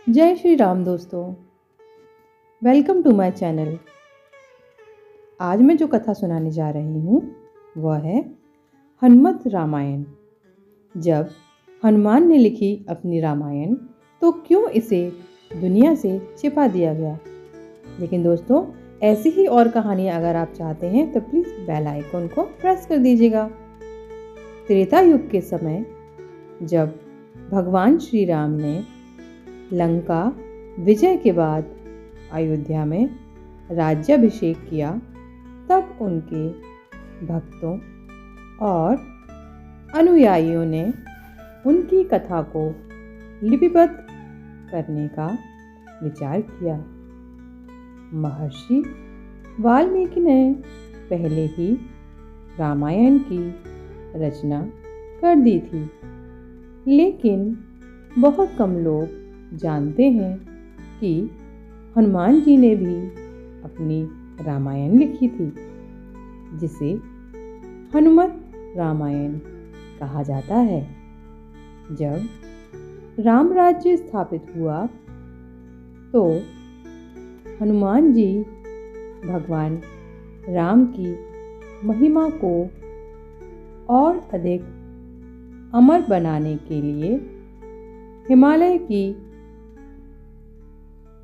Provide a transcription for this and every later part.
जय श्री राम दोस्तों, welcome to my channel. आज मैं जो कथा सुनाने जा रही हूँ वह है हनुमत रामायण। जब हनुमान ने लिखी अपनी रामायण तो क्यों इसे दुनिया से छिपा दिया गया। लेकिन दोस्तों, ऐसी ही और कहानियाँ अगर आप चाहते हैं तो प्लीज़ बेल आइकन को प्रेस कर दीजिएगा। त्रेता युग के समय जब भगवान श्री राम ने लंका विजय के बाद अयोध्या में राज्याभिषेक किया, तब उनके भक्तों और अनुयायियों ने उनकी कथा को लिपिबद्ध करने का विचार किया। महर्षि वाल्मीकि ने पहले ही रामायण की रचना कर दी थी, लेकिन बहुत कम लोग जानते हैं कि हनुमान जी ने भी अपनी रामायण लिखी थी, जिसे हनुमत रामायण कहा जाता है। जब राम राज्य स्थापित हुआ तो हनुमान जी भगवान राम की महिमा को और अधिक अमर बनाने के लिए हिमालय की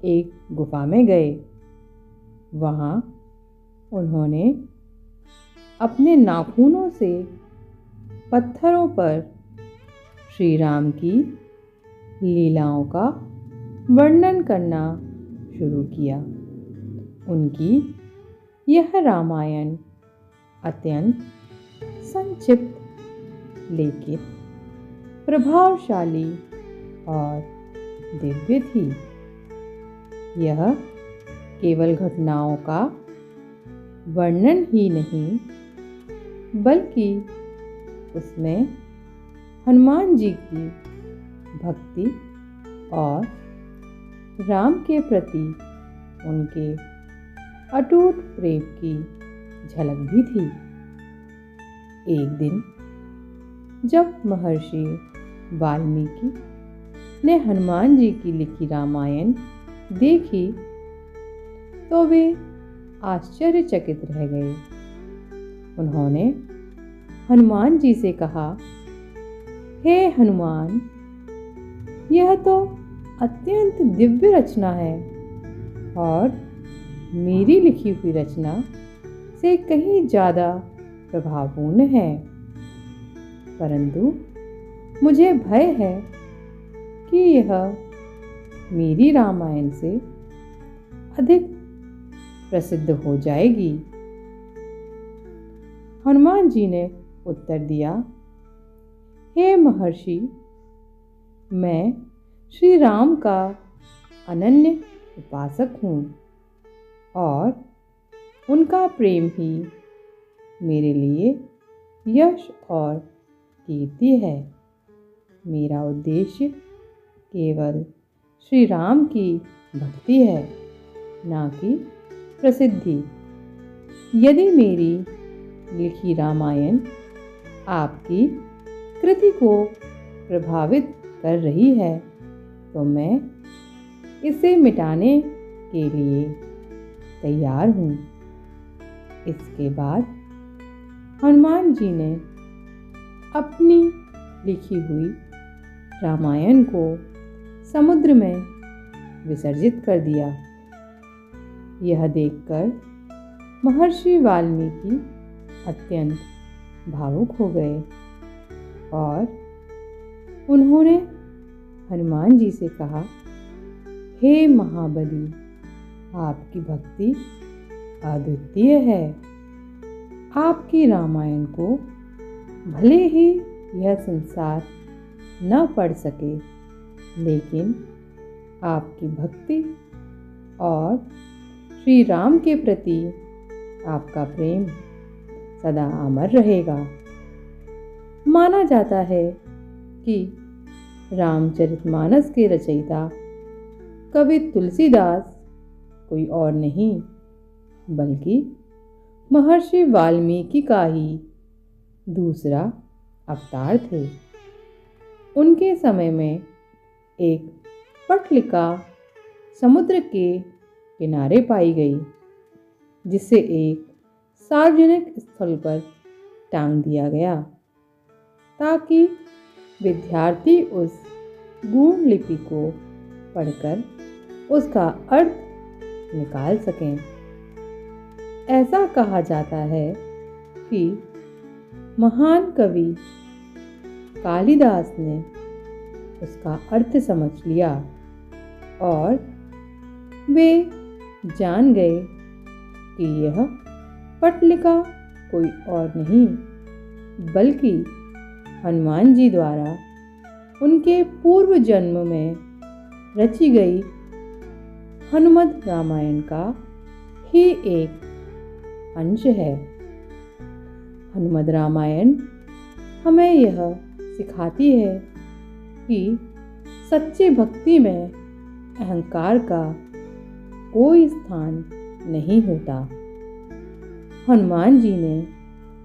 एक गुफा में गए। वहाँ उन्होंने अपने नाखूनों से पत्थरों पर श्री राम की लीलाओं का वर्णन करना शुरू किया। उनकी यह रामायण अत्यंत संक्षिप्त लेकिन प्रभावशाली और दिव्य थी। यह केवल घटनाओं का वर्णन ही नहीं, बल्कि उसमें हनुमान जी की भक्ति और राम के प्रति उनके अटूट प्रेम की झलक भी थी। एक दिन जब महर्षि वाल्मीकि ने हनुमान जी की लिखी रामायण देखी तो वे आश्चर्यचकित रह गए। उन्होंने हनुमान जी से कहा, हे हनुमान, यह तो अत्यंत दिव्य रचना है और मेरी लिखी हुई रचना से कहीं ज़्यादा प्रभावपूर्ण है, परंतु मुझे भय है कि यह मेरी रामायण से अधिक प्रसिद्ध हो जाएगी। हनुमान जी ने उत्तर दिया, हे महर्षि, मैं श्री राम का अनन्य उपासक हूँ और उनका प्रेम ही मेरे लिए यश और कीर्ति है। मेरा उद्देश्य केवल श्री राम की भक्ति है, ना कि प्रसिद्धि। यदि मेरी लिखी रामायण आपकी कृति को प्रभावित कर रही है तो मैं इसे मिटाने के लिए तैयार हूँ। इसके बाद हनुमान जी ने अपनी लिखी हुई रामायण को समुद्र में विसर्जित कर दिया। यह देखकर महर्षि वाल्मीकि अत्यंत भावुक हो गए और उन्होंने हनुमान जी से कहा, हे महाबली, आपकी भक्ति अद्वितीय है। आपकी रामायण को भले ही यह संसार न पढ़ सके, लेकिन आपकी भक्ति और श्री राम के प्रति आपका प्रेम सदा अमर रहेगा। माना जाता है कि रामचरितमानस के रचयिता कवि तुलसीदास कोई और नहीं, बल्कि महर्षि वाल्मीकि का ही दूसरा अवतार थे। उनके समय में एक पट्टलिका समुद्र के किनारे पाई गई, जिसे एक सार्वजनिक स्थल पर टांग दिया गया ताकि विद्यार्थी उस गूढ़ लिपि को पढ़कर उसका अर्थ निकाल सकें। ऐसा कहा जाता है कि महान कवि कालिदास ने उसका अर्थ समझ लिया और वे जान गए कि यह पट्टलिका कोई और नहीं बल्कि हनुमान जी द्वारा उनके पूर्व जन्म में रची गई हनुमत रामायण का ही एक अंश है। हनुमत रामायण हमें यह सिखाती है कि सच्ची भक्ति में अहंकार का कोई स्थान नहीं होता। हनुमान जी ने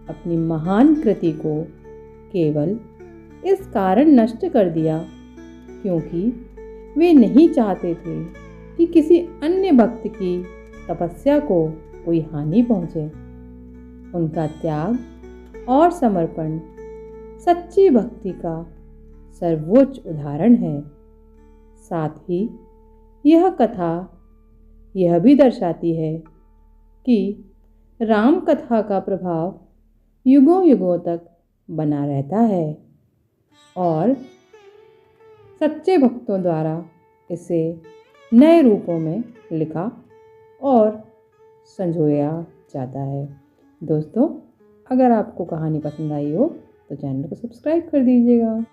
अपनी महान कृति को केवल इस कारण नष्ट कर दिया क्योंकि वे नहीं चाहते थे कि किसी अन्य भक्त की तपस्या को कोई हानि पहुंचे। उनका त्याग और समर्पण सच्ची भक्ति का सर्वोच्च उदाहरण है। साथ ही यह कथा यह भी दर्शाती है कि राम कथा का प्रभाव युगों युगों तक बना रहता है और सच्चे भक्तों द्वारा इसे नए रूपों में लिखा और संजोया जाता है। दोस्तों, अगर आपको कहानी पसंद आई हो तो चैनल को सब्सक्राइब कर दीजिएगा।